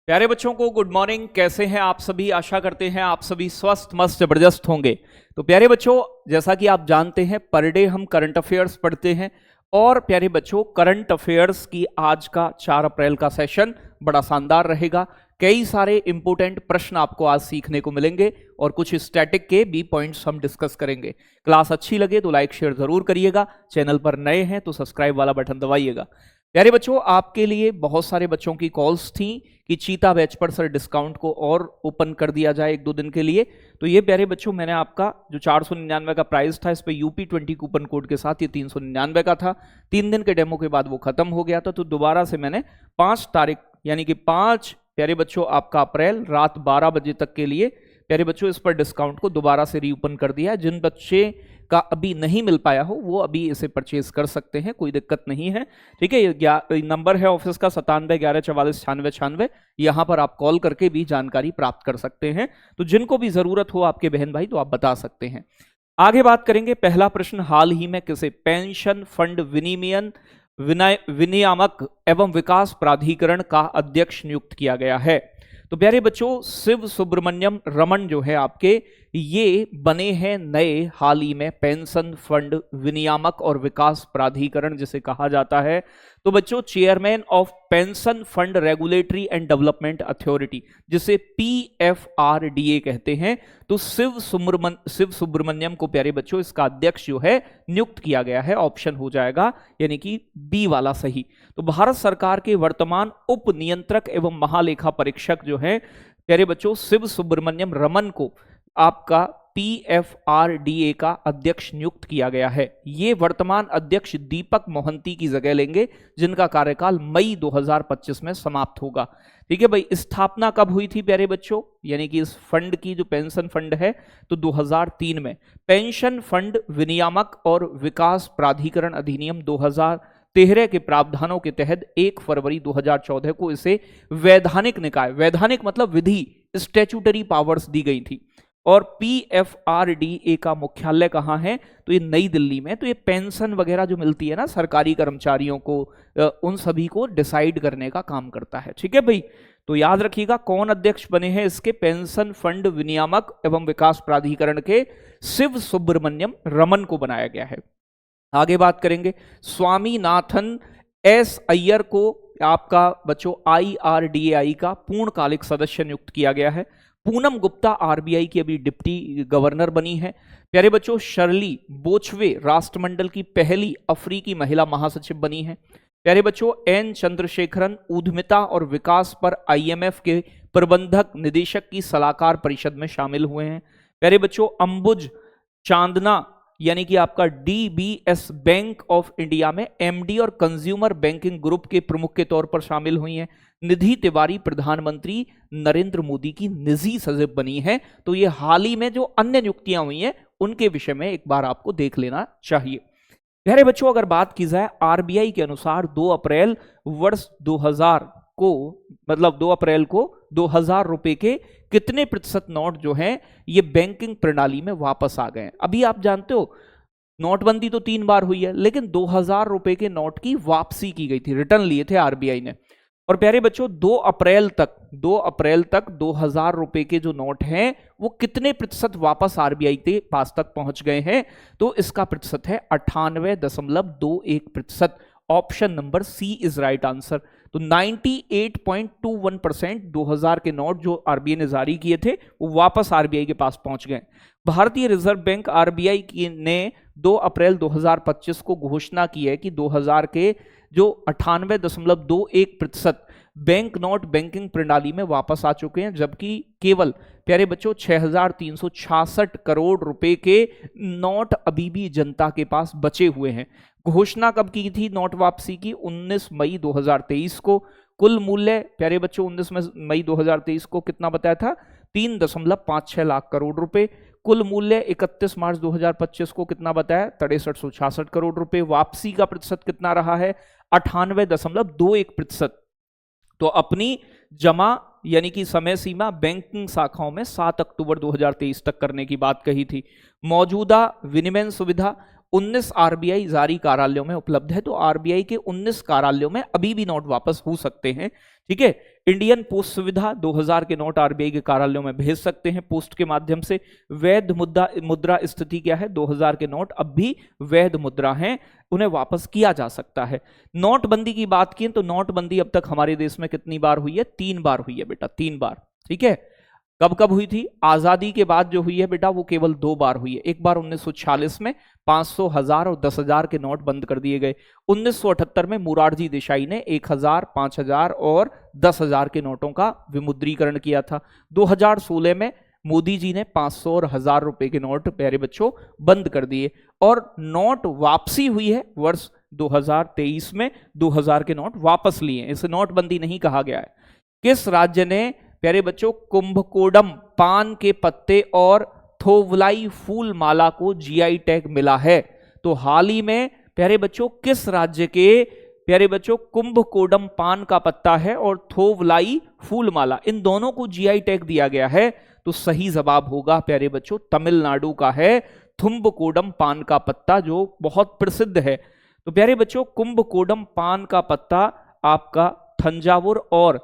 प्यारे बच्चों को गुड मॉर्निंग। कैसे हैं आप सभी? आशा करते हैं आप सभी स्वस्थ मस्त जबरदस्त होंगे। तो प्यारे बच्चों, जैसा कि आप जानते हैं पर डे हम करंट अफेयर्स पढ़ते हैं और प्यारे बच्चों करंट अफेयर्स की आज का 4 अप्रैल का सेशन बड़ा शानदार रहेगा। कई सारे इंपोर्टेंट प्रश्न आपको आज सीखने को मिलेंगे और कुछ स्टैटिक के भी पॉइंट्स हम डिस्कस करेंगे। क्लास अच्छी लगे तो लाइक शेयर जरूर करिएगा। चैनल पर नए हैं तो सब्सक्राइब वाला बटन दबाइएगा। प्यारे बच्चों, आपके लिए बहुत सारे बच्चों की कॉल्स थी कि चीता बैच पर सर डिस्काउंट को और ओपन कर दिया जाए 1-2 दिन के लिए। तो ये प्यारे बच्चों, मैंने आपका जो 499 का प्राइस था इस पे UP20 कूपन कोड के साथ ये 399 का था। 3 दिन के डेमो के बाद वो खत्म हो गया था, तो दोबारा से मैंने 5 तारीख यानी कि 5 प्यारे बच्चों आपका अप्रैल रात 12 बजे तक के लिए प्यारे बच्चों इस पर डिस्काउंट को दोबारा से रीओपन कर दिया है। जिन बच्चे का अभी नहीं मिल पाया हो वो अभी इसे परचेज कर सकते हैं, कोई दिक्कत नहीं है। ठीक है, ये नंबर है ऑफिस का 97 11 44 96 96। यहां पर आप कॉल करके भी जानकारी प्राप्त कर सकते हैं। तो जिनको भी जरूरत हो आपके बहन भाई तो आप बता सकते हैं। आगे बात करेंगे। पहला प्रश्न, हाल ही में किसे पेंशन फंड विनियामक एवं विकास प्राधिकरण का अध्यक्ष नियुक्त किया गया है? तो प्यारे बच्चों, शिव सुब्रमण्यम रमन जो है आपके ये बने हैं नए हाल ही में पेंशन फंड विनियामक और विकास प्राधिकरण जिसे कहा जाता है। तो बच्चों, chairman of pension fund regulatory and development authority जिसे PFRDA कहते हैं। तो शिव सुब्रमण्यम को प्यारे बच्चों इसका अध्यक्ष जो है नियुक्त किया गया है। ऑप्शन हो जाएगा यानी कि बी वाला सही। तो भारत सरकार के वर्तमान उप नियंत्रक एवं महालेखा परीक्षक जो है प्यारे बच्चों शिव सुब्रमण्यम रमन को आपका PFRDA का अध्यक्ष नियुक्त किया गया है। ये वर्तमान अध्यक्ष दीपक मोहंती की जगह लेंगे जिनका कार्यकाल मई 2025 में समाप्त होगा। ठीक है भाई, स्थापना कब हुई थी प्यारे बच्चों? यानी कि इस फंड की जो पेंशन फंड है तो 2003 में। पेंशन फंड विनियामक और विकास प्राधिकरण अधिनियम 2013 के प्रावधानों के तहत 1 फरवरी 2014 को इसे वैधानिक निकाय, वैधानिक मतलब विधि, स्टैट्यूटरी पावर्स दी गई थी। और PFRDA का मुख्यालय कहाँ है? तो ये नई दिल्ली में। तो ये पेंशन वगैरह जो मिलती है ना सरकारी कर्मचारियों को, उन सभी को डिसाइड करने का काम करता है। ठीक है भाई, तो याद रखिएगा कौन अध्यक्ष बने हैं इसके पेंशन फंड विनियामक एवं विकास प्राधिकरण के? शिव सुब्रमण्यम रमन को बनाया गया है। आगे बात करेंगे। स्वामीनाथन S अय्यर को आपका बच्चों IRDAI का पूर्णकालिक सदस्य नियुक्त किया गया है। पूनम गुप्ता RBI की अभी डिप्टी गवर्नर बनी है। प्यारे बच्चों, शर्ली बोचवे राष्ट्रमंडल की पहली अफ्रीकी महिला महासचिव बनी है। प्यारे बच्चों, N चंद्रशेखरन उद्यमिता और विकास पर IMF के प्रबंधक निदेशक की सलाहकार परिषद में शामिल हुए हैं। प्यारे बच्चों, अंबुज चांदना यानी कि आपका DBS बैंक ऑफ इंडिया में MD और कंज्यूमर बैंकिंग ग्रुप के प्रमुख के तौर पर शामिल हुई हैं। निधि तिवारी प्रधानमंत्री नरेंद्र मोदी की निजी सचिव बनी है। तो ये हाल ही में जो अन्य नियुक्तियां हुई हैं उनके विषय में एक बार आपको देख लेना चाहिए। प्यारे बच्चों, अगर बात की जाए RBI के अनुसार 2 अप्रैल वर्ष 2000 को, मतलब 2 अप्रैल को 2000 रुपए के कितने प्रतिशत नोट जो हैं ये बैंकिंग प्रणाली में वापस आ गए? अभी आप जानते हो नोटबंदी तो 3 बार हुई है, लेकिन 2000 रुपए के नोट की वापसी की गई थी, रिटर्न लिए थे RBI ने। और प्यारे बच्चों, 2 अप्रैल तक 2000 रुपए के जो नोट हैं वो कितने प्रतिशत वापस RBI के पास तक पहुंच गए हैं? तो इसका प्रतिशत है 98.21%। Option number C is right answer. तो 98.21% 2000 के नोट जो RBI ने जारी किए थे वो वापस RBI के पास पहुंच गए। भारतीय रिजर्व बैंक RBI ने 2 अप्रैल 2025 को घोषणा की है कि 2000 के जो 98.21% बैंक नोट बैंकिंग प्रणाली में वापस आ चुके हैं, जबकि केवल प्यारे बच्चों 6366 करोड़ रुपए के नोट अभी भी जनता के पास बचे हुए हैं। घोषणा कब की थी नोट वापसी की? 19 मई 2023 को। कुल मूल्य प्यारे बच्चों 19 मई 2023 को कितना बताया था? 3.56 लाख करोड़ रुपए। कुल मूल्य 31 मार्च 2025 को कितना बताया? 6366 करोड़ रुपए। वापसी का प्रतिशत कितना रहा है? 98.21%। तो अपनी जमा यानी कि समय सीमा बैंकिंग शाखाओं में 7 अक्टूबर 2023 तक करने की बात कही थी। मौजूदा विनिमय सुविधा 19 आरबीआई जारी कार्यालयों में उपलब्ध है। तो आरबीआई के 19 कार्यालयों में अभी भी नोट वापस हो सकते हैं। ठीक है, इंडियन पोस्ट सुविधा 2000 के नोट आरबीआई के कार्यालयों में भेज सकते हैं पोस्ट के माध्यम से। वैध मुद्रा स्थिति क्या है, 2000 के नोट अब भी वैध मुद्रा हैं, उन्हें वापस किया जा सकता है। नोटबंदी की बात की तो नोटबंदी अब तक हमारे देश में कितनी बार हुई है, 3 बार हुई है बेटा, 3 बार। ठीक है, कब कब हुई थी, आजादी के बाद जो हुई है बेटा वो केवल 2 बार हुई है। एक बार 1946 में 500, 1000 और 10,000 के नोट बंद कर दिए गए। 1978 में मोरारजी देसाई ने 1000, 5000 और 10,000 के नोटों का विमुद्रीकरण किया था। 2016 में मोदी जी ने 500 और 1000 रुपए के नोट प्यारे बच्चों बंद कर दिए और नोट वापसी हुई है वर्ष 2023 में 2000 के नोट वापस लिए। इसे नोटबंदी नहीं कहा गया है। किस राज्य ने प्यारे बच्चों कुंभकोडम पान के पत्ते और थोवलाई फूल माला को जीआई टैग मिला है? तो हाल ही में प्यारे बच्चों किस राज्य के प्यारे बच्चों कुंभकोडम पान का पत्ता है और थोवलाई फूल माला, इन दोनों को जीआई टैग दिया गया है? तो सही जवाब होगा प्यारे बच्चों तमिलनाडु का है थुम्बकोडम पान का पत्ता, जो बहुत प्रसिद्ध है। तो प्यारे बच्चों कुंभकोडम पान का पत्ता आपका थंजावुर और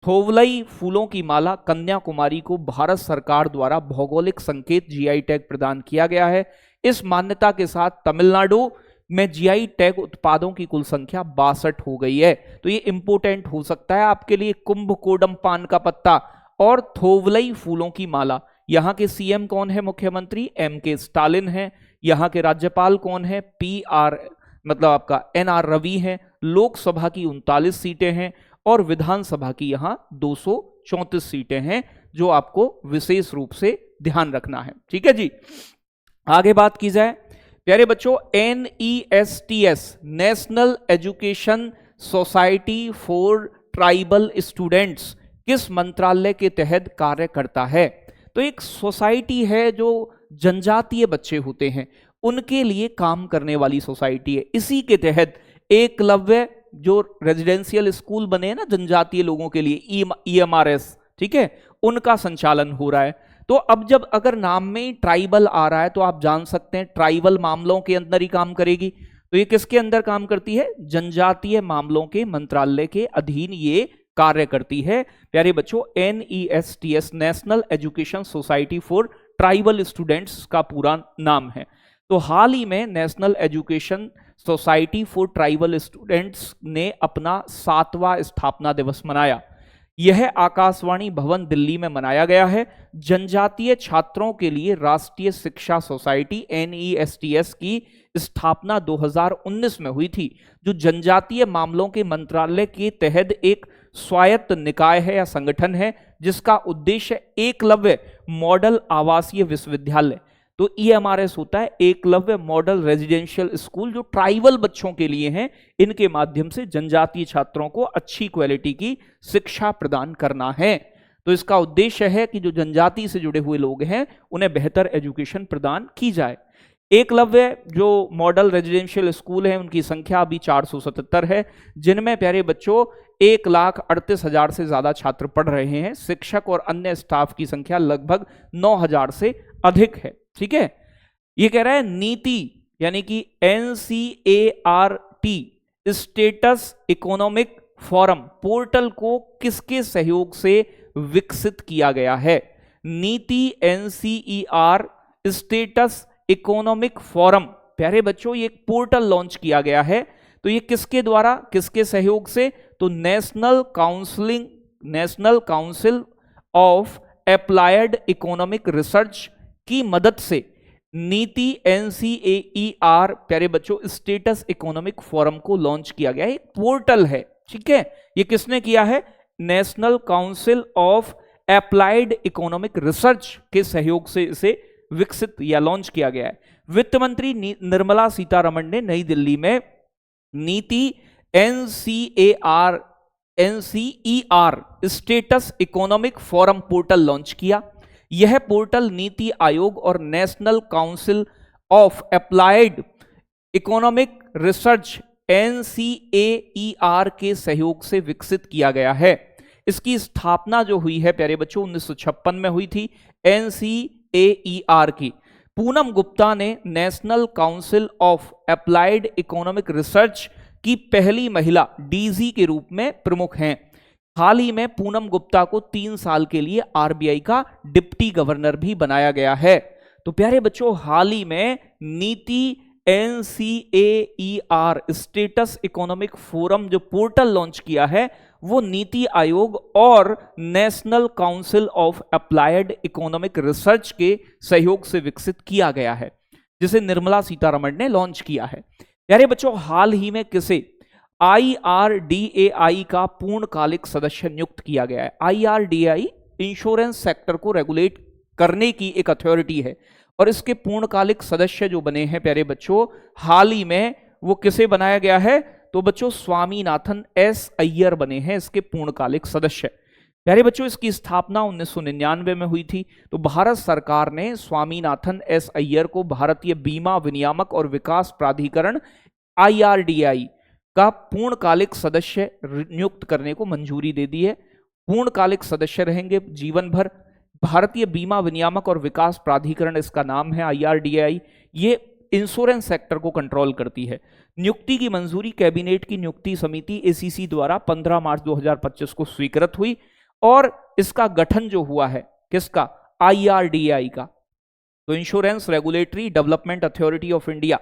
थोवलई फूलों की माला कन्याकुमारी को भारत सरकार द्वारा भौगोलिक संकेत जीआई टैग प्रदान किया गया है। इस मान्यता के साथ तमिलनाडु में जीआई टैग उत्पादों की कुल संख्या 62 हो गई है। तो ये इंपोर्टेंट हो सकता है आपके लिए, कुंभकोडम पान का पत्ता और थोवलई फूलों की माला। यहाँ के सीएम कौन है, मुख्यमंत्री एमके स्टालिन हैं। यहाँ के राज्यपाल कौन है, मतलब आपका एनआर रवि हैं। लोकसभा की 39 सीटें हैं और विधानसभा की यहां 234 सीटें हैं, जो आपको विशेष रूप से ध्यान रखना है। ठीक है जी, आगे बात की जाए प्यारे बच्चों, NESTS national education society for tribal students किस मंत्रालय के तहत कार्य करता है? तो एक सोसाइटी है जो जनजातीय बच्चे होते हैं उनके लिए काम करने वाली सोसाइटी है। इसी के तहत एकलव्य जो रेजिडेंशियल स्कूल बने हैं ना जनजातीय लोगों के लिए, EMRS, ठीक है, उनका संचालन हो रहा है। तो अब जब अगर नाम में ट्राइबल आ रहा है तो आप जान सकते हैं ट्राइबल मामलों के अंदर ही काम करेगी। तो ये किसके अंदर काम करती है, जनजातीय मामलों के मंत्रालय के अधीन ये कार्य करती है। प्यारे बच्चों NESTS national education society for tribal students का पूरा नाम है। तो हाल ही में national education society for tribal students ने अपना 7वां स्थापना दिवस मनाया। यह आकाशवाणी भवन दिल्ली में मनाया गया है। जनजातीय छात्रों के लिए राष्ट्रीय शिक्षा सोसाइटी NESTS की स्थापना 2019 में हुई थी, जो जनजातीय मामलों के मंत्रालय के तहत एक स्वायत्त निकाय है या संगठन है, जिसका उद्देश्य एकलव्य मॉडल आवासीय विश्वविद्यालय, तो EMRS होता है एकलव्य मॉडल रेजिडेंशियल स्कूल, जो ट्राइबल बच्चों के लिए हैं, इनके माध्यम से जनजातीय छात्रों को अच्छी क्वालिटी की शिक्षा प्रदान करना है। तो इसका उद्देश्य है कि जो जनजाति से जुड़े हुए लोग हैं उन्हें बेहतर एजुकेशन प्रदान की जाए। एकलव्य जो मॉडल रेजिडेंशियल स्कूल है उनकी संख्या अभी 477 है, जिनमें प्यारे बच्चों 1,38,000 से ज्यादा छात्र पढ़ रहे हैं। शिक्षक और अन्य स्टाफ की संख्या लगभग 9,000 से अधिक है। ठीक है, ये कह रहा है नीति यानी कि NCART status economic forum portal को किसके सहयोग से विकसित किया गया है? नीति NCER स्टेटस इकोनॉमिक फोरम, प्यारे बच्चों ये एक पोर्टल लॉन्च किया गया है। तो ये किसके द्वारा, किसके सहयोग से? तो national council of applied economic research की मदद से नीति NCAER प्यारे बच्चों स्टेटस इकोनॉमिक फोरम को लॉन्च किया गया है। एक पोर्टल है, ठीक है, ये किसने किया है? National council of applied economic research के सहयोग से इसे विकसित या लॉन्च किया गया है। वित्त मंत्री निर्मला सीतारमण ने नई दिल्ली में नीति NCER status economic forum portal launch किया। यह पोर्टल नीति आयोग और national council of applied economic research NCAER के सहयोग से विकसित किया गया है। इसकी स्थापना जो हुई है प्यारे बच्चों 1956 में हुई थी NCAER की। पूनम गुप्ता ने national council of applied economic research की पहली महिला डीजी के रूप में प्रमुख हैं। हाल ही में पूनम गुप्ता को 3 साल के लिए आरबीआई का डिप्टी गवर्नर भी बनाया गया है। तो प्यारे बच्चों, हाल ही में नीति NCAER स्टेटस इकोनॉमिक फोरम जो पोर्टल लॉन्च किया है, वो नीति आयोग और national council of applied economic research के सहयोग से विकसित किया गया है, जिसे निर्मला सीतारमण ने लॉन्च किया है। प्यारे बच्चों, हाल ही में किसे IRDAI का पूर्णकालिक सदस्य नियुक्त किया गया है। IRDAI इंश्योरेंस सेक्टर को रेगुलेट करने की एक अथॉरिटी है और इसके पूर्णकालिक सदस्य जो बने हैं प्यारे बच्चों, हाल ही में वो किसे बनाया गया है, तो बच्चों स्वामीनाथन S अय्यर बने हैं इसके पूर्णकालिक सदस्य। प्यारे बच्चों, इसकी स्थापना 1999 में हुई थी। तो भारत सरकार ने स्वामीनाथन S अय्यर को भारतीय बीमा विनियामक और विकास प्राधिकरण IRDAI का पूर्णकालिक सदस्य नियुक्त करने को मंजूरी दे दी है। पूर्णकालिक सदस्य रहेंगे जीवन भर। भारतीय बीमा विनियामक और विकास प्राधिकरण इसका नाम है IRDAI। ये इंश्योरेंस सेक्टर को कंट्रोल करती है। नियुक्ति की मंजूरी कैबिनेट की नियुक्ति समिति ACC द्वारा 15 मार्च 2025 को स्वीकृत हुई और इसका गठन जो हुआ है किसका, IRDAI का। तो insurance regulatory development authority of India,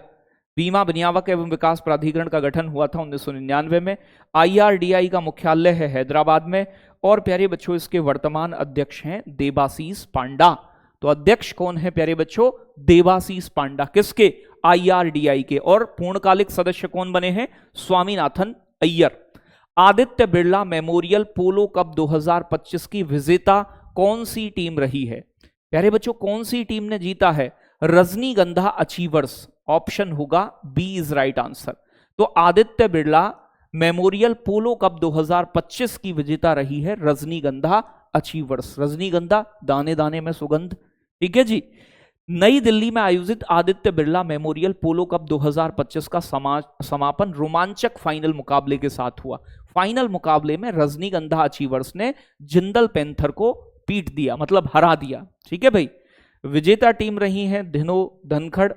बीमा विनियामक एवं विकास प्राधिकरण का गठन हुआ था 1999 में। IRDAI का मुख्यालय है हैदराबाद में और प्यारे बच्चों इसके वर्तमान अध्यक्ष हैं देबाशीष पांडा। तो अध्यक्ष कौन है प्यारे बच्चों, देबाशीष पांडा, किसके, IRDAI के। और पूर्णकालिक सदस्य कौन बने हैं, स्वामीनाथन अय्यर। आदित्य बिरला मेमोरियल पोलो कप 2025 की विजेता कौन सी टीम रही है। प्यारे बच्चों, कौन सी टीम ने जीता है, रजनीगंधा अचीवर्स। ऑप्शन होगा बी इज राइट आंसर। तो आदित्य बिरला मेमोरियल पोलो कप 2025 की विजेता रही है रजनीगंधा अचीवर्स। रजनीगंधा दाने दाने में सुगंध, ठीक है जी। नई दिल्ली में आयोजित आदित्य बिरला मेमोरियल पोलो कप 2025 का समापन रोमांचक फाइनल मुकाबले के साथ हुआ। फाइनल मुकाबले में रजनीगंधा अचीवर्स ने जिंदल पैंथर को पीट दिया, मतलब हरा दिया, ठीक है भाई। विजेता टीम रही हैं धिनो धनखड़,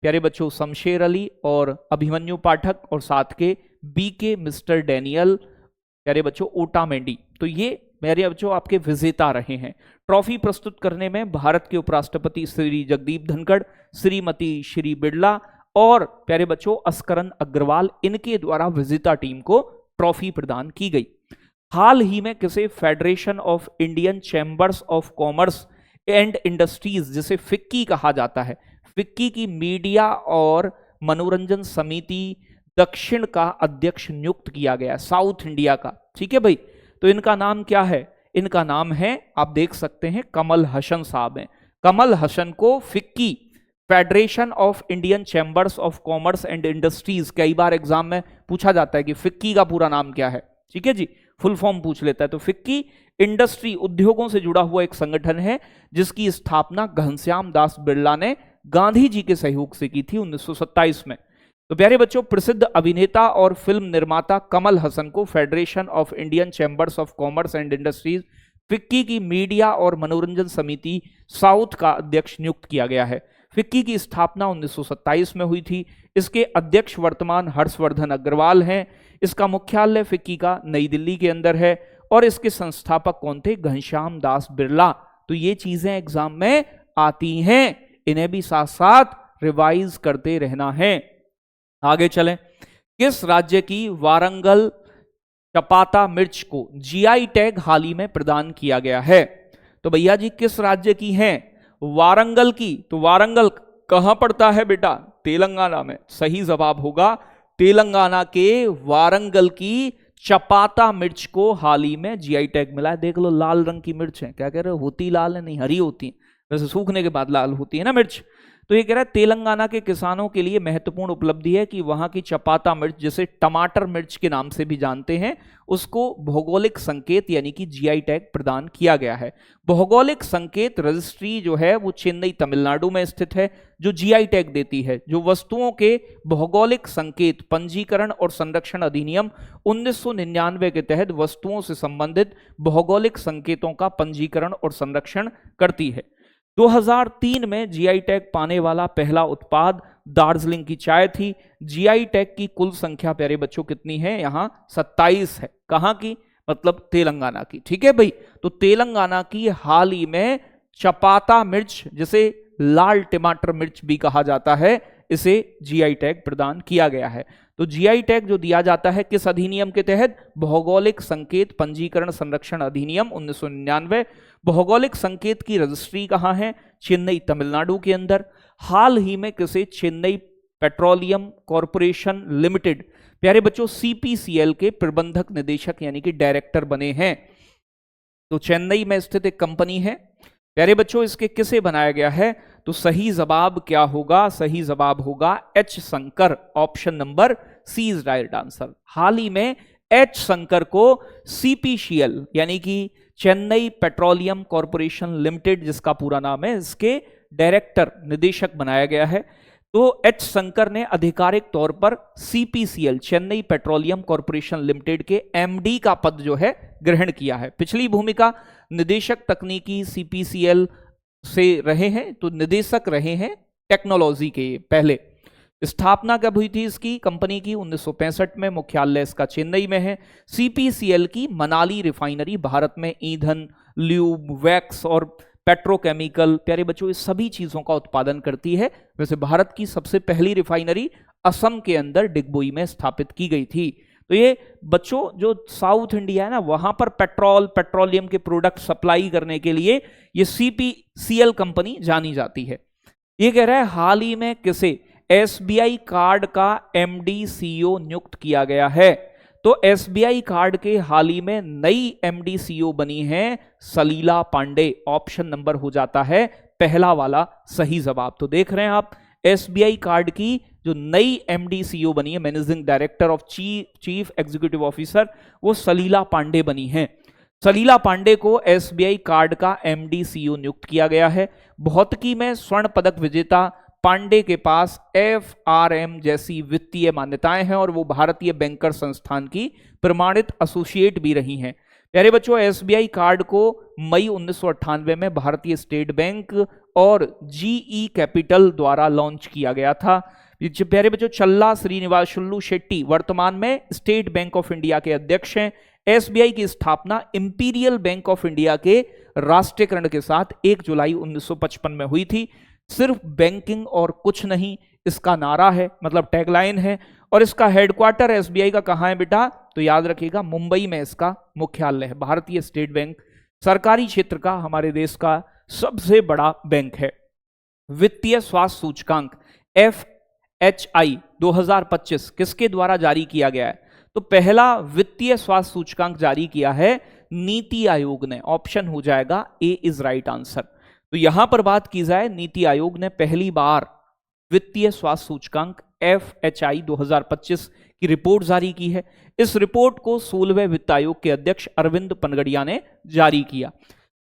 प्यारे बच्चों शमशेर अली और अभिमन्यु पाठक, और साथ के BK मिस्टर डैनियल, प्यारे बच्चों ओटामेंडी। तो ये मेरे बच्चों आपके विजेता रहे हैं। ट्रॉफी प्रस्तुत करने में भारत के उपराष्ट्रपति श्री जगदीप धनखड़, श्रीमती श्री बिरला और प्यारे बच्चों अस्करन अग्रवाल, इनके द्वारा विजेता टीम को ट्रॉफी प्रदान की गई। हाल ही में किसे federation of Indian chambers of commerce and industries, जिसे फिक्की कहा जाता है, फिक्की की मीडिया और मनोरंजन समिति दक्षिण का अध्यक्ष नियुक्त किया गया, साउथ इंडिया का, ठीक है भाई। तो इनका नाम क्या है, इनका नाम है, आप देख सकते हैं, कमल हसन साहब हैं। कमल हसन को FICCI, federation of Indian chambers of commerce and industries, कई बार एग्जाम में पूछा जाता है कि फिक्की का पूरा नाम क्या है, ठीक है जी, फुल फॉर्म पूछ लेता है। तो फिक्की इंडस्ट्री, उद्योगों से जुड़ा हुआ एक संगठन है जिसकी स्थापना घनश्याम दास बिरला ने गांधी जी के सहयोग से की थी 1927 में। तो प्यारे बच्चों, प्रसिद्ध अभिनेता और फिल्म निर्माता कमल हसन को federation of Indian chambers of commerce and industries, FICCI की मीडिया और मनोरंजन समिति साउथ का अध्यक्ष नियुक्त किया गया है। फिक्की की स्थापना 1927 में हुई थी। इसके अध्यक्ष वर्तमान हर्षवर्धन अग्रवाल हैं। इसका मुख्यालय फिक्की का नई दिल्ली के अंदर है और इसके संस्थापक कौन थे, घनश्याम दास बिरला। तो ये चीजें एग्जाम में आती हैं, इन्हें भी साथ साथ रिवाइज करते रहना है। आगे चलें, किस राज्य की वारंगल चपाता मिर्च को GI टैग हाल ही में प्रदान किया गया है। तो भैया जी किस राज्य की हैं, वारंगल की। तो वारंगल कहां पड़ता है बेटा, तेलंगाना में। सही जवाब होगा तेलंगाना के वारंगल की चपाता मिर्च को हाल ही में GI टैग मिला है। देख लो, लाल रंग की मिर्च है, क्या कह रहे हो, होती लाल है, नहीं हरी होती है, वैसे सूखने के बाद लाल होती है ना मिर्च। तो ये कह रहा है तेलंगाना के किसानों के लिए महत्वपूर्ण उपलब्धि है कि वहां की चपाता मिर्च, जिसे टमाटर मिर्च के नाम से भी जानते हैं, उसको भौगोलिक संकेत यानी कि GI टैग प्रदान किया गया है। भौगोलिक संकेत रजिस्ट्री जो है वो चेन्नई तमिलनाडु में स्थित है, जो GI टैग देती है। जो वस्तुओं के भौगोलिक संकेत पंजीकरण और संरक्षण अधिनियम 1999 के तहत वस्तुओं से संबंधित भौगोलिक संकेतों का पंजीकरण और संरक्षण करती है। 2003 में जीआई टैग पाने वाला पहला उत्पाद दार्जिलिंग की चाय थी। जीआई टैग की कुल संख्या प्यारे बच्चों कितनी है? यहां 27 है। कहां की? मतलब तेलंगाना की। ठीक है भाई, तो तेलंगाना की हाल ही में चपाता मिर्च, जिसे लाल टमाटर मिर्च भी कहा जाता है, इसे जीआई टैग प्रदान किया गया है। तो जीआई टैग जो दिया जाता है किस अधिनियम के तहत? भौगोलिक संकेत पंजीकरण संरक्षण अधिनियम 1999। भौगोलिक संकेत की रजिस्ट्री कहां है? चेन्नई, तमिलनाडु के अंदर। हाल ही में किसे चेन्नई पेट्रोलियम कॉरपोरेशन लिमिटेड प्यारे बच्चों सीपीसीएल के प्रबंधक निदेशक यानी कि डायरेक्टर बने हैं। तो चेन्नई में स्थित एक कंपनी है प्यारे बच्चों, इसके किसे बनाया गया है? तो सही जवाब क्या होगा? सही जवाब होगा H Shankar. Option number C is right answer. हाल ही में एच शंकर को सीपीसीएल यानी कि चेन्नई पेट्रोलियम कॉरपोरेशन लिमिटेड, जिसका पूरा नाम है, इसके डायरेक्टर निदेशक बनाया गया है। तो एच शंकर ने आधिकारिक तौर पर CPCL Chennai petroleum corporation limited के एमडी का पद जो है ग्रहण किया है। पिछली भूमिका निदेशक तकनीकी सीपीसीएल से रहे हैं, तो निदेशक रहे हैं टेक्नोलॉजी के। पहले स्थापना कब हुई थी इसकी कंपनी की? 1965 में। मुख्यालय इसका चेन्नई में है। सीपीसीएल की मनाली रिफाइनरी भारत में ईंधन, ल्यूब, वैक्स और पेट्रोकेमिकल प्यारे बच्चों इस सभी चीजों का उत्पादन करती है। वैसे भारत की सबसे पहली रिफाइनरी असम के अंदर डिगबोई में स्थापित की गई थी। तो ये बच्चों जो साउथ इंडिया है ना, वहां पर पेट्रोलियम के प्रोडक्ट सप्लाई करने के लिए ये सीपीसीएल कंपनी जानी जाती है। ये कह रहा है हाल ही में किसे एसबीआई कार्ड का एमडी सीईओ नियुक्त किया गया है? तो एसबीआई कार्ड के हाल ही में नई एमडी सीईओ बनी है सलीला पांडे। ऑप्शन नंबर हो जाता है पहला वाला सही जवाब। तो देख रहे हैं आप एसबीआई कार्ड की जो नई एमडी सीईओ बनी है, managing director of chief executive officer, वो सलीला पांडे बनी है। सलीला पांडे को एसबीआई कार्ड का एमडी सीईओ नियुक्त किया गया है। भौतिकी में स्वर्ण पदक विजेता पांडे के पास एफआरएम जैसी वित्तीय मान्यताएं हैं और वो भारतीय बैंकर संस्थान की प्रमाणित एसोसिएट भी रही हैं। प्यारे बच्चों एसबीआई कार्ड को मई 1998 में भारतीय स्टेट बैंक और जीई कैपिटल द्वारा लॉन्च किया गया था। प्यारे बच्चों चल्ला श्रीनिवासुलु शेट्टी वर्तमान में स्टेट बैंक ऑफ इंडिया के अध्यक्ष हैं। एसबीआई की स्थापना इंपीरियल बैंक ऑफ इंडिया के राष्ट्रीयकरण के साथ 1 जुलाई 1955 में हुई थी। सिर्फ बैंकिंग और कुछ नहीं, इसका नारा है, मतलब टैगलाइन है। और इसका हेडक्वार्टर एसबीआई का कहां है बेटा? तो याद रखिएगा मुंबई में इसका मुख्यालय है। भारतीय स्टेट बैंक सरकारी क्षेत्र का हमारे देश का सबसे बड़ा बैंक है। वित्तीय स्वास्थ्य सूचकांक एफएचआई 2025 किसके द्वारा जारी किया गया है? तो पहला वित्तीय स्वास्थ्य सूचकांक जारी किया है नीति आयोग ने। ऑप्शन हो जाएगा ए इज राइट आंसर। तो यहां पर बात की जाए, नीति आयोग ने पहली बार वित्तीय स्वास्थ्य सूचकांक एफएचआई 2025 की रिपोर्ट जारी की है। इस रिपोर्ट को 16वें वित्त आयोग के अध्यक्ष अरविंद पनगड़िया ने जारी किया।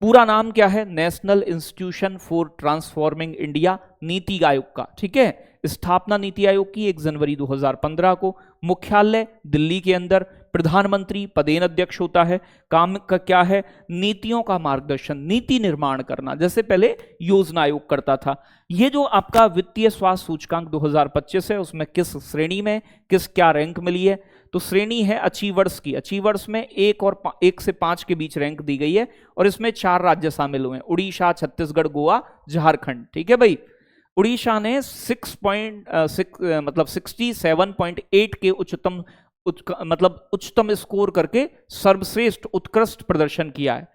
पूरा नाम क्या है? National institution for transforming India, NITI Aayog का। ठीक है, स्थापना नीति आयोग की 1 जनवरी 2015 को। मुख्यालय दिल्ली के अंदर। प्रधानमंत्री पदेन अध्यक्ष होता है। काम का क्या है? नीतियों का मार्गदर्शन, नीति निर्माण करना, जैसे पहले योजना आयोग करता था। ये जो आपका वित्तीय स्वास्थ्य सूचकांक 2025 है, उसमें किस श्रेणी में किस क्या रैंक मिली है? तो श्रेणी है अचीवर्स की। अचीवर्स में 1 से 5 के बीच रैंक दी गई है और इसमें 4 राज्य शामिल हुए हैं, उड़ीसा, छत्तीसगढ़, गोवा, झारखंड। ठीक है भाई, उड़ीसा ने 67.8 के उच्चतम स्कोर करके सर्वश्रेष्ठ उत्कृष्ट प्रदर्शन किया है।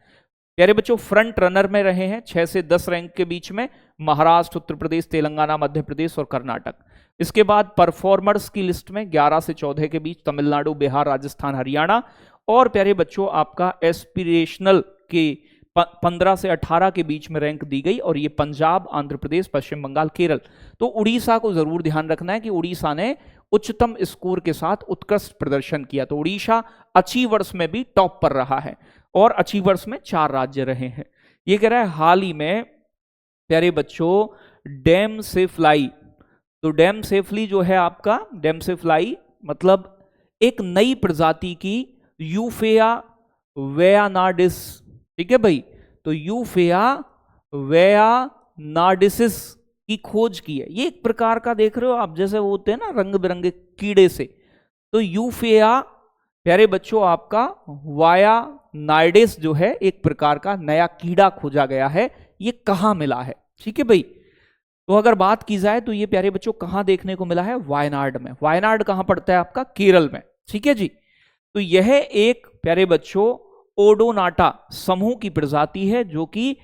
प्यारे बच्चों फ्रंट रनर में रहे हैं 6 से 10 रैंक के बीच में महाराष्ट्र, उत्तर प्रदेश, तेलंगाना, मध्य प्रदेश और कर्नाटक। इसके बाद परफॉर्मर्स की लिस्ट में 11 से 14 के बीच तमिलनाडु, बिहार, राजस्थान, हरियाणा। और प्यारे बच्चों आपका एस्पिरेशनल के 15 से 18 के बीच में रैंक दी गई और ये पंजाब, आंध्र प्रदेश, पश्चिम बंगाल, केरल। तो उड़ीसा को जरूर ध्यान रखना है कि उड़ीसा ने उच्चतम स्कोर के साथ उत्कृष्ट प्रदर्शन किया। तो उड़ीसा अचीवर्स में भी टॉप पर रहा है और अचीवर्स में 4 राज्य रहे हैं। ये कह रहा है हाल ही में प्यारे बच्चों डैम से फ्लाई। तो डैम सेफली जो है आपका, डैम से फ्लाई मतलब एक नई प्रजाति की यूफेया वेयानाडिस। ठीक है भाई, तो यूफेया वेयानाडिस नार्डिसिस की खोज की है। ये एक प्रकार का देख रहे हो आप, जैसे वो होते हैं ना रंग बिरंगे कीड़े से, तो यूफेया प्यारे बच्चों आपका वाया नार्डिस जो है एक प्रकार का नया कीड़ा खोजा गया है। ये कहां मिला है? ठीक है भाई, तो अगर बात की जाए तो ये प्यारे बच्चों कहां देखने को मिला है? वायनाड में। वायनाड कहां पड़ता है आपका? केरल में। ठीक है जी। तो यह एक प्यारे बच्चों ओडोनाटा समूह की प्रजाति है जो कि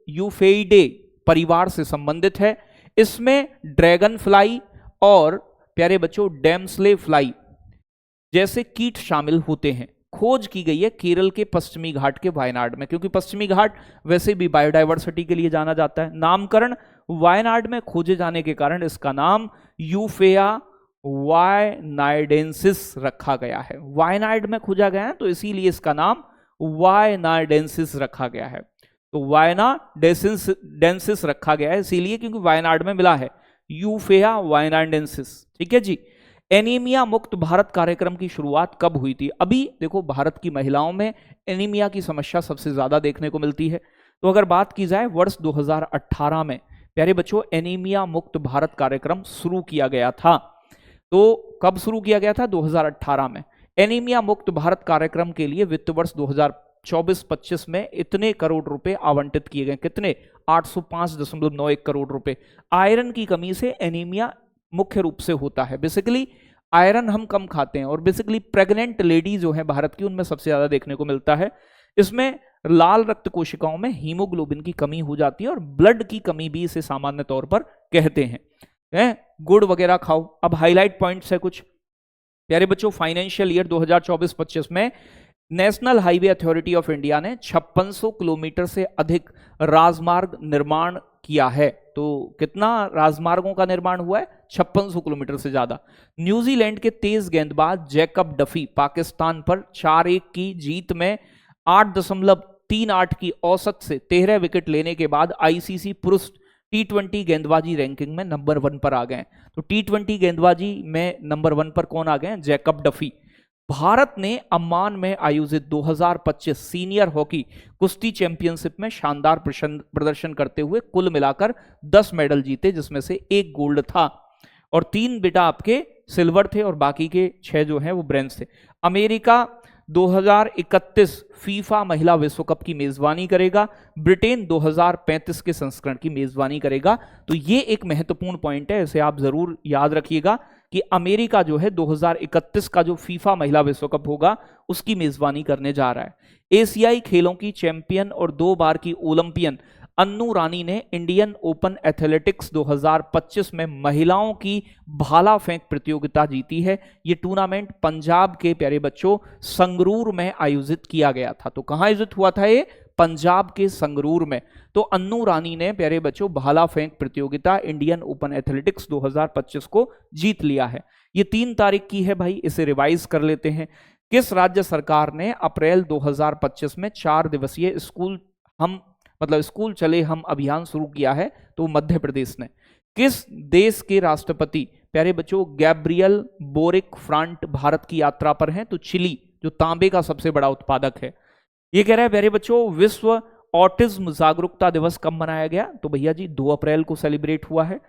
यूफेइडे परिवार से संबंधित है। इसमें ड्रैगन फ्लाई और प्यारे बच्चों डेम्सले फ्लाई जैसे कीट शामिल होते हैं। खोज की गई है केरल के पश्चिमी घाट के वायनाड में, क्योंकि पश्चिमी घाट वैसे भी बायोडायवर्सिटी के लिए जाना जाता है। नामकरण वायनाड में खोजे जाने के कारण इसका नाम यूफेया वायनाइडेंसिस रखा गया है। वायनाड में खोजा गया है तो इसीलिए इसका नाम वायनाइडेंसिस रखा गया है। तो वायनाडेंसिस रखा गया है इसीलिए क्योंकि वायनाड में मिला है, यूफेया वायनाइडेंसिस। ठीक है जी। एनीमिया मुक्त भारत कार्यक्रम की शुरुआत कब हुई थी? अभी देखो भारत की महिलाओं में एनीमिया की समस्या सबसे ज्यादा देखने को मिलती है। तो अगर बात की जाए वर्ष 2018 में प्यारे बच्चों एनीमिया मुक्त भारत कार्यक्रम शुरू किया गया था। तो कब शुरू किया गया था? 2018 में। एनीमिया मुक्त भारत कार्यक्रम के लिए वित्त वर्ष 2024-25 में इतने करोड़ रुपए आवंटित किए गए। कितने? 805.91 करोड़ रुपए। आयरन की कमी से एनीमिया मुख्य रूप से होता है। बेसिकली आयरन हम कम खाते हैं और बेसिकली प्रेग्नेंट लेडी जो है भारत की उनमें सबसे ज्यादा देखने को मिलता है। इसमें लाल रक्त कोशिकाओं में हीमोग्लोबिन की कमी हो जाती है और ब्लड की कमी भी इसे सामान्य तौर पर कहते हैं। गुड़ वगैरह खाओ। अब हाईलाइट पॉइंट्स है कुछ प्यारे बच्चों। फाइनेंशियल ईयर 2024-25 में national highway authority of India ने 5600 किलोमीटर से अधिक राजमार्ग निर्माण किया है। तो कितना राजमार्गों का निर्माण हुआ है? 5600 किलोमीटर से ज्यादा। न्यूजीलैंड के तेज गेंदबाज जैकब डफी पाकिस्तान पर 4-1 की जीत में 8.38 की औसत से 13 विकेट लेने के बाद आईसीसी पुरुष T20 गेंदबाजी रैंकिंग में नंबर 1 पर आ गए। तो T20 गेंदबाजी में नंबर 1 पर कौन आ गए? Jacob Duffy. भारत ने अम्मान में आयोजित 2025 सीनियर हॉकी कुश्ती चैंपियनशिप में शानदार प्रदर्शन करते हुए कुल मिलाकर 10 मेडल जीते, जिसमें से 1 गोल्ड था और 3 बेटा आपके सिल्वर थे और बाकी के 6 जो हैं वो ब्रॉन्ज थे। अमेरिका 2031 फीफा महिला विश्व कप की मेजबानी करेगा। ब्रिटेन 2035 के संस्करण की मेजबानी करेगा। तो ये एक महत्वपूर्ण पॉइंट है, इसे आप जरूर याद रखिएगा कि अमेरिका जो है 2031 का जो फीफा महिला विश्व कप होगा उसकी मेजबानी करने जा रहा है। एशियाई खेलों की चैंपियन और 2 बार की ओलंपियन अन्नू रानी ने इंडियन ओपन एथलेटिक्स 2025 में महिलाओं की भाला फेंक प्रतियोगिता जीती है। ये टूर्नामेंट पंजाब के प्यारे बच्चों संगरूर में आयोजित किया गया था। तो कहां आयोजित हुआ था ये? पंजाब के संगरूर में। तो अन्नू रानी ने प्यारे बच्चों भाला फेंक प्रतियोगिता इंडियन ओपन एथलेटिक्स 2025 को जीत लिया है। ये 3 तारीख की है भाई, इसे रिवाइज कर लेते हैं। किस राज्य सरकार ने अप्रैल 2025 में 4 दिवसीय स्कूल चले हम अभियान शुरू किया है? तो मध्य प्रदेश ने। किस देश के राष्ट्रपति प्यारे बच्चों गैब्रियल बोरिक फ्रांट भारत की यात्रा पर हैं? तो चिली, जो तांबे का सबसे बड़ा उत्पादक है। ये कह रहा है प्यारे बच्चों विश्व ऑटिज्म जागरूकता दिवस कब मनाया गया? तो भैया जी 2 अप्रैल को सेलिब्रेट हुआ है।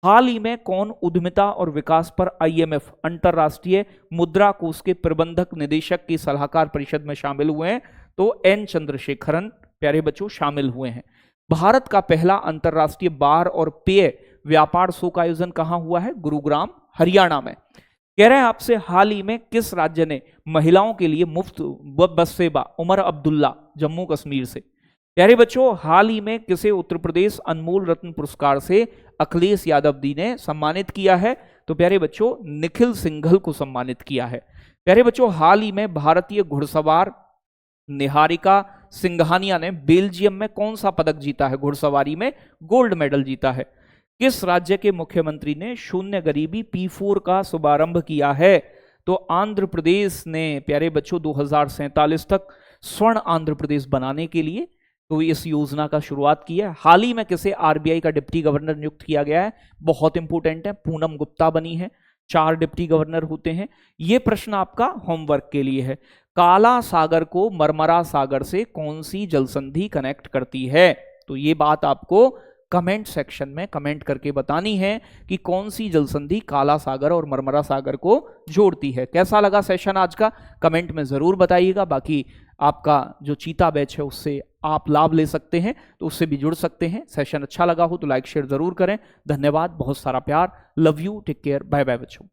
हाल ही में कौन उद्यमिता और विकास पर IMF अंतरराष्ट्रीय मुद्रा कोष के प्रबंधक निदेशक की सलाहकार परिषद में शामिल हुए हैं? तो N चंद्रशेखरन प्यारे बच्चों शामिल हुए हैं। भारत का पहला अंतरराष्ट्रीय बार और पेय व्यापार शो का आयोजन कहां हुआ है? गुरुग्राम, हरियाणा में। कह रहे हैं आपसे हाल ही में किस राज्य ने महिलाओं के लिए मुफ्त बस सेवा? उमर अब्दुल्ला, जम्मू कश्मीर से। प्यारे बच्चों हाल ही में किसे उत्तर प्रदेश अनमोल रत्न पुरस्कार से अखिलेश यादव जी ने सम्मानित किया है? तो प्यारे बच्चों निखिल सिंघल को सम्मानित किया है। प्यारे बच्चों हाल ही में भारतीय घुड़सवार निहारिका सिंघानिया ने बेल्जियम में कौन सा पदक जीता है? घुड़सवारी में गोल्ड मेडल जीता है। किस राज्य के मुख्यमंत्री ने शून्य गरीबी P4 का शुभारंभ किया है? तो आंध्र प्रदेश ने प्यारे बच्चों 2047 तक स्वर्ण आंध्र प्रदेश बनाने के लिए तो इस योजना का शुरुआत की है। हाल ही में किसे RBI का डिप्टी गवर्नर नियुक्त किया गया है? बहुत इंपोर्टेंट है, पूनम गुप्ता बनी है। 4 डिप्टी गवर्नर होते हैं। यह प्रश्न आपका होमवर्क के लिए है। काला सागर को मरमरा सागर से कौन सी जलसंधि कनेक्ट करती है? तो ये बात आपको कमेंट सेक्शन में कमेंट करके बतानी है कि कौन सी जल संधि काला सागर और मरमरा सागर को जोड़ती है। कैसा लगा सेशन आज का, कमेंट में जरूर बताइएगा। बाकी आपका जो चीता बैच है उससे आप लाभ ले सकते हैं, तो उससे भी जुड़ सकते हैं। सेशन अच्छा लगा हो तो लाइक शेयर जरूर करें। धन्यवाद, बहुत सारा प्यार, love you, take care, bye bye बच्चों।